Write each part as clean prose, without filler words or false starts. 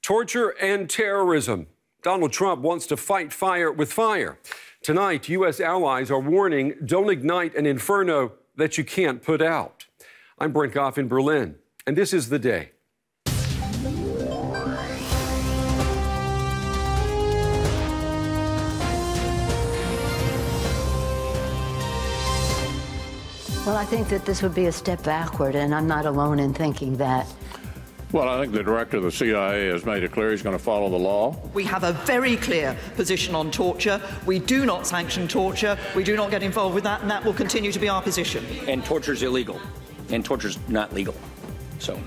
Torture and terrorism. Donald Trump wants to fight fire with fire. Tonight, U.S. allies are warning, don't ignite an inferno that you can't put out. I'm Brent Goff in Berlin, and this is The Day. Well, I think that this would be a step backward, and I'm not alone in thinking that. Well, I think the director of the CIA has made it clear he's going to follow the law. We have a very clear position on torture. We do not sanction torture. We do not get involved with that, and that will continue to be our position. And torture's illegal, and torture's not legal.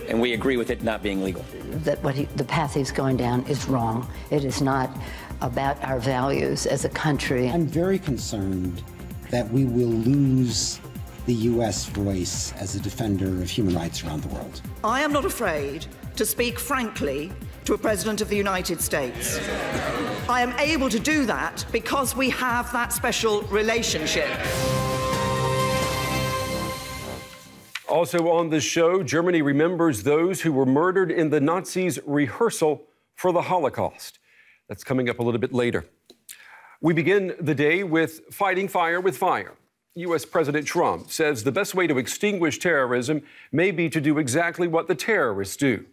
And we agree with it not being legal. That the path he's going down is wrong. It is not about our values as a country. I'm very concerned that we will lose the U.S. voice as a defender of human rights around the world. I am not afraid to speak frankly to a President of the United States. I am able to do that because we have that special relationship. Also on the show, Germany remembers those who were murdered in the Nazis' rehearsal for the Holocaust. That's coming up a little bit later. We begin the day with fighting fire with fire. U.S. President Trump says the best way to extinguish terrorism may be to do exactly what the terrorists do.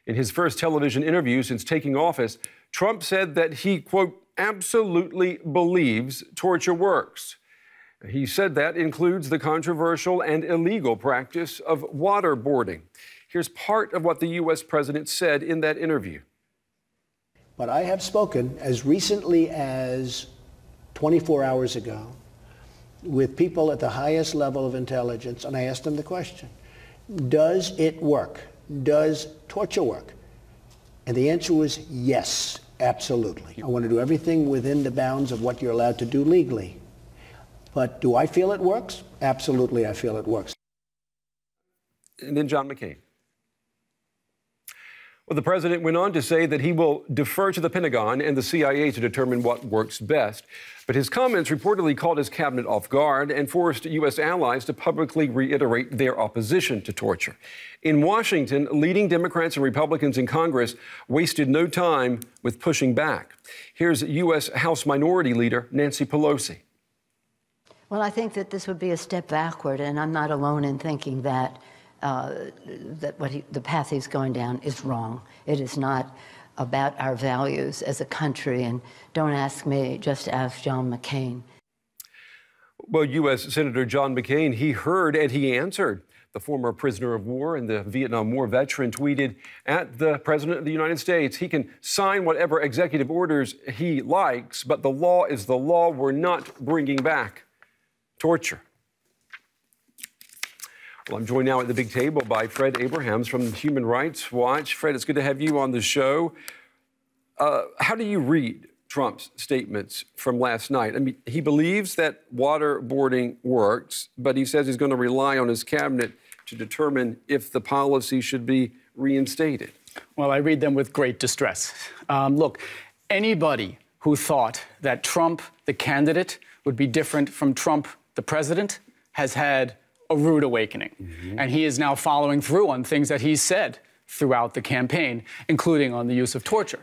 In his first television interview since taking office, Trump said that he, quote, absolutely believes torture works. He said that includes the controversial and illegal practice of waterboarding. Here's part of what the U.S. president said in that interview. But I have spoken as recently as 24 hours ago with people at the highest level of intelligence, and I asked them the question, does it work? Does torture work? And the answer was yes, absolutely. I want to do everything within the bounds of what you're allowed to do legally. But do I feel it works? Absolutely, I feel it works. And then John McCain. Well, the president went on to say that he will defer to the Pentagon and the CIA to determine what works best. But his comments reportedly caught his cabinet off guard and forced U.S. allies to publicly reiterate their opposition to torture. In Washington, leading Democrats and Republicans in Congress wasted no time with pushing back. Here's U.S. House Minority Leader Nancy Pelosi. Well, I think that this would be a step backward, and I'm not alone in thinking that. The path he's going down is wrong. It is not about our values as a country. And don't ask me, just ask John McCain. Well, U.S. Senator John McCain, he heard and he answered. The former prisoner of war and the Vietnam War veteran tweeted at the President of the United States, he can sign whatever executive orders he likes, but the law is the law. We're not bringing back torture. Well, I'm joined now at the big table by Fred Abrahams from Human Rights Watch. Fred, it's good to have you on the show. How do you read Trump's statements from last night? I mean, he believes that waterboarding works, but he says he's going to rely on his cabinet to determine if the policy should be reinstated. Well, I read them with great distress. Look, anybody who thought that Trump, the candidate, would be different from Trump, the president, has had a rude awakening. Mm-hmm. And he is now following through on things that he said throughout the campaign, including on the use of torture.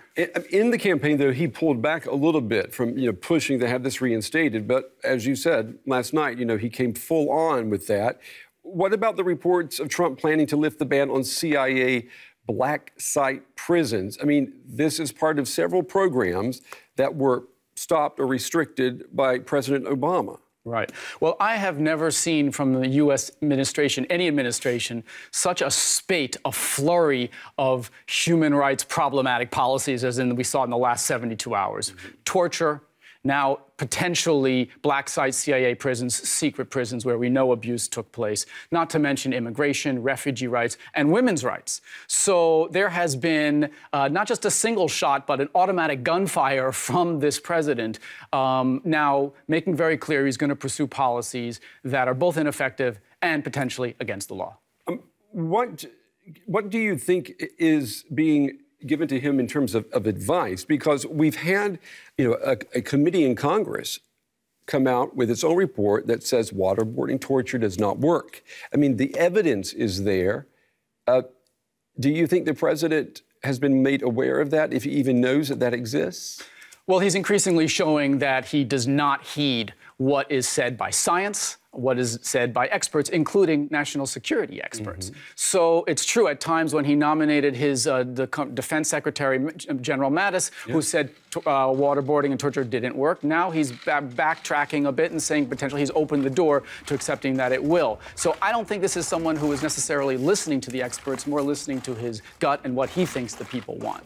In the campaign, though, he pulled back a little bit from, pushing to have this reinstated. But as you said last night, he came full on with that. What about the reports of Trump planning to lift the ban on CIA black site prisons? I mean, this is part of several programs that were stopped or restricted by President Obama. Right. Well, I have never seen from the U.S. administration, any administration, such a spate, a flurry of human rights problematic policies as we saw in the last 72 hours. Mm-hmm. Torture, now potentially black site CIA prisons, secret prisons where we know abuse took place, not to mention immigration, refugee rights, and women's rights. So there has been not just a single shot, but an automatic gunfire from this president, now making very clear he's going to pursue policies that are both ineffective and potentially against the law. What do you think is being given to him in terms of advice? Because we've had, a committee in Congress come out with its own report that says waterboarding torture does not work. I mean, the evidence is there. Do you think the president has been made aware of that, if he even knows that that exists? Well, he's increasingly showing that he does not heed what is said by science, what is said by experts, including national security experts. So it's true at times when he nominated his Defense Secretary, General Mattis, who said waterboarding and torture didn't work. Now he's backtracking a bit and saying potentially he's opened the door to accepting that it will. So I don't think this is someone who is necessarily listening to the experts, more listening to his gut and what he thinks the people want.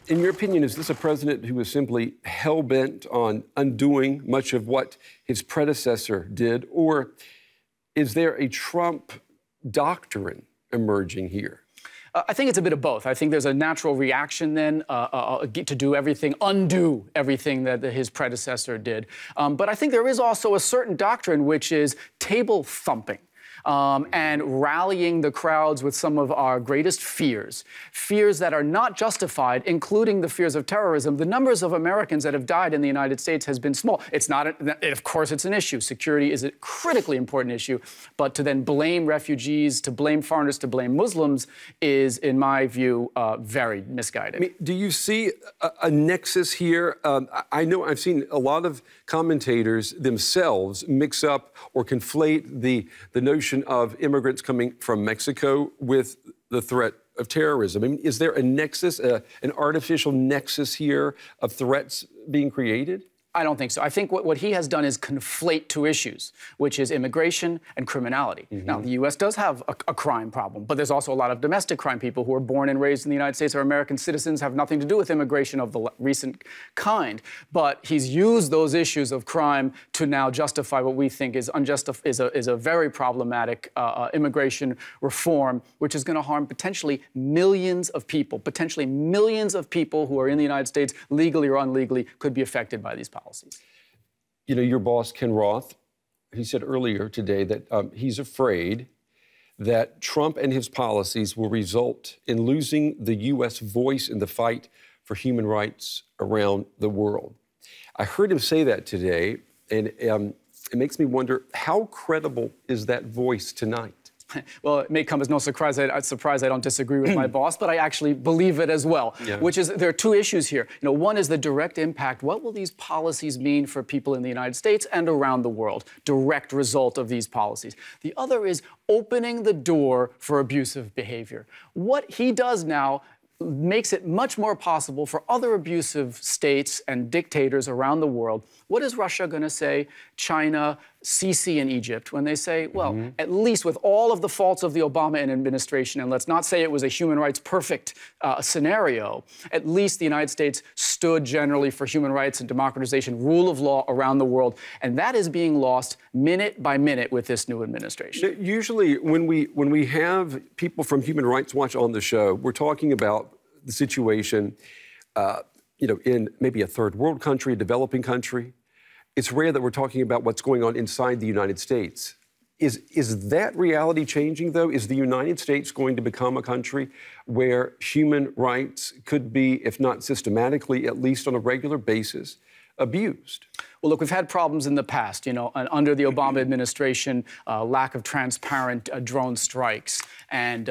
In your opinion, is this a president who is simply hell-bent on undoing much of what his predecessor did, or is there a Trump doctrine emerging here? I think it's a bit of both. I think there's a natural reaction then to do everything, undo everything that his predecessor did. But I think there is also a certain doctrine which is table thumping. And rallying the crowds with some of our greatest fears that are not justified, including the fears of terrorism. The numbers of Americans that have died in the United States has been small. It's not, of course, it's an issue. Security is a critically important issue, but to then blame refugees, to blame foreigners, to blame Muslims is, in my view, very misguided. I mean, do you see a nexus here? I know I've seen a lot of commentators themselves mix up or conflate the notion of immigrants coming from Mexico with the threat of terrorism. I mean, is there a nexus, an artificial nexus here of threats being created? I don't think so. I think what he has done is conflate two issues, which is immigration and criminality. Now, the U.S. does have a crime problem, but there's also a lot of domestic crime. People who are born and raised in the United States are American citizens, have nothing to do with immigration of the recent kind. But he's used those issues of crime to now justify what we think is a very problematic immigration reform, which is going to harm potentially millions of people who are in the United States, legally or unlegally, could be affected by these policies. You know, your boss, Ken Roth, he said earlier today that he's afraid that Trump and his policies will result in losing the U.S. voice in the fight for human rights around the world. I heard him say that today, and it makes me wonder, how credible is that voice tonight? Well, it may come as no surprise. I don't disagree with my boss, but I actually believe it as well, which is there are two issues here. You know, one is the direct impact. What will these policies mean for people in the United States and around the world? Direct result of these policies. The other is opening the door for abusive behavior. What he does now makes it much more possible for other abusive states and dictators around the world. What is Russia going to say, China, Sisi and Egypt, when they say, well, at least with all of the faults of the Obama administration, and let's not say it was a human rights perfect scenario, at least the United States stood generally for human rights and democratization, rule of law around the world, and that is being lost minute by minute with this new administration. Usually when we have people from Human Rights Watch on the show, we're talking about the situation, you know, in maybe a third world country, a developing country. It's rare that we're talking about what's going on inside the United States. Is that reality changing, though? Is the United States going to become a country where human rights could be, if not systematically, at least on a regular basis, abused? Well, look, we've had problems in the past, you know, under the Obama administration, lack of transparent drone strikes and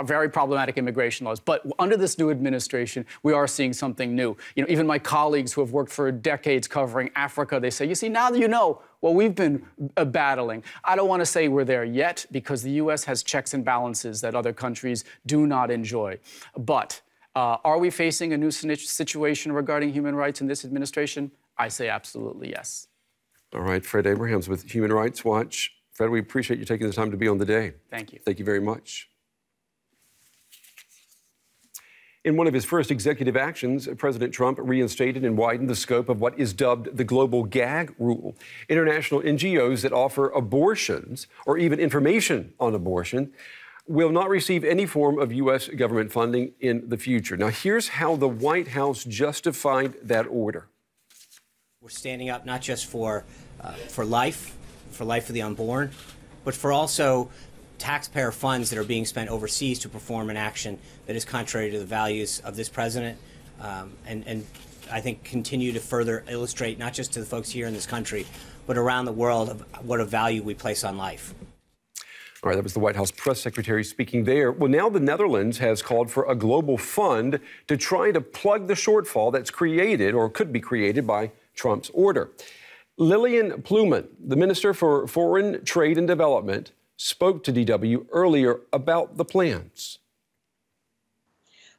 very problematic immigration laws. But under this new administration, we are seeing something new. You know, even my colleagues who have worked for decades covering Africa, they say, you see, now that you know what we've been battling. I don't want to say we're there yet because the U.S. has checks and balances that other countries do not enjoy. But are we facing a new situation regarding human rights in this administration? I say absolutely yes. All right, Fred Abrahams with Human Rights Watch. Fred, we appreciate you taking the time to be on the day. Thank you. Thank you very much. In one of his first executive actions, President Trump reinstated and widened the scope of what is dubbed the global gag rule. International NGOs that offer abortions or even information on abortion will not receive any form of U.S. government funding in the future. Now, here's how the White House justified that order. We're standing up not just for life of the unborn, but for also taxpayer funds that are being spent overseas to perform an action that is contrary to the values of this president, and I think continue to further illustrate, not just to the folks here in this country, but around the world, of what a value we place on life. All right, that was the White House press secretary speaking there. Well, now the Netherlands has called for a global fund to try to plug the shortfall that's created or could be created by Trump's order. Lilian Pluman, the Minister for Foreign Trade and Development, spoke to DW earlier about the plans.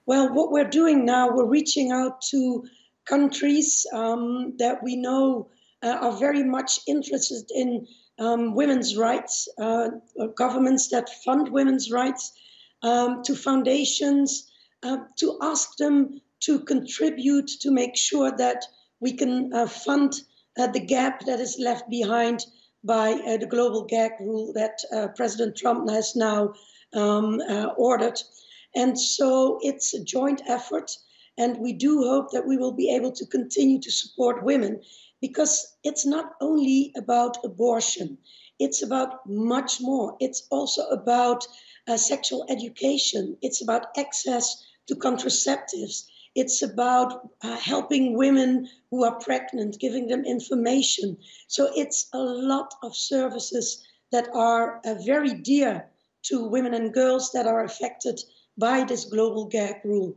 Well, what we're doing now, we're reaching out to countries that we know are very much interested in women's rights, governments that fund women's rights, to foundations, to ask them to contribute to make sure that we can fund the gap that is left behind by the global gag rule that President Trump has now ordered. And so it's a joint effort, and we do hope that we will be able to continue to support women, because it's not only about abortion, it's about much more. It's also about sexual education. It's about access to contraceptives. It's about helping women who are pregnant, giving them information. So it's a lot of services that are very dear to women and girls that are affected by this global gag rule.